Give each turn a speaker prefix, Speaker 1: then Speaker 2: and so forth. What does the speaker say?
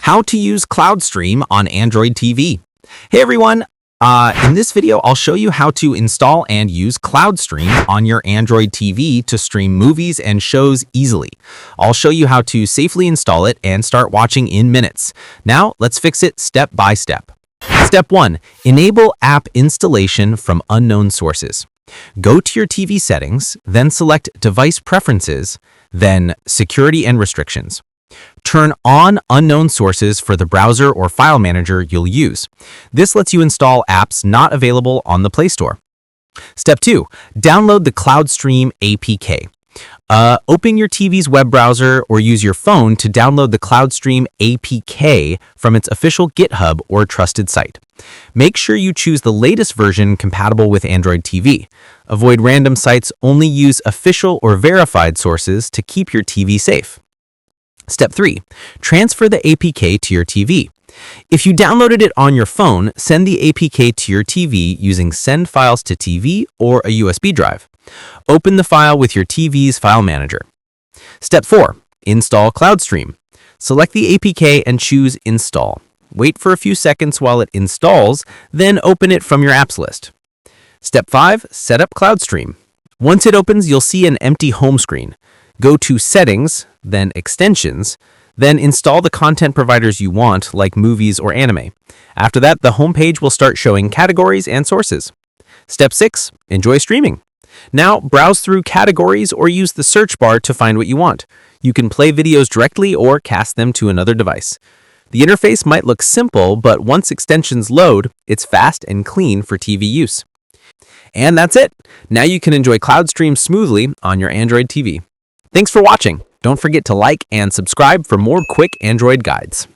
Speaker 1: How to use Cloudstream on Android TV. Hey everyone, in this video I'll show you how to install and use Cloudstream on your Android TV to stream movies and shows easily. I'll show you how to safely install it and start watching in minutes. Now let's fix it step by step. Step 1. Enable app installation from unknown sources. Go to your TV settings, then select Device Preferences, then Security and Restrictions. Turn on unknown sources for the browser or file manager you'll use. This lets you install apps not available on the Play Store. Step 2. Download the Cloudstream APK. Open your TV's web browser or use your phone to download the Cloudstream APK from its official GitHub or trusted site. Make sure you choose the latest version compatible with Android TV. Avoid random sites, only use official or verified sources to keep your TV safe. Step 3. Transfer the APK to your TV. If you downloaded it on your phone, send the APK to your TV using Send Files to TV or a USB drive. Open the file with your TV's file manager. Step 4. Install Cloudstream. Select the APK and choose Install. Wait for a few seconds while it installs, then open it from your apps list. Step 5. Set up Cloudstream. Once it opens, you'll see an empty home screen. Go to Settings, then Extensions, then install the content providers you want, like movies or anime. After that, the home page will start showing categories and sources. Step 6. Enjoy streaming. Now, browse through categories or use the search bar to find what you want. You can play videos directly or cast them to another device. The interface might look simple, but once extensions load, it's fast and clean for TV use. And that's it. Now you can enjoy Cloudstream smoothly on your Android TV. Thanks for watching. Don't forget to like and subscribe for more quick Android guides.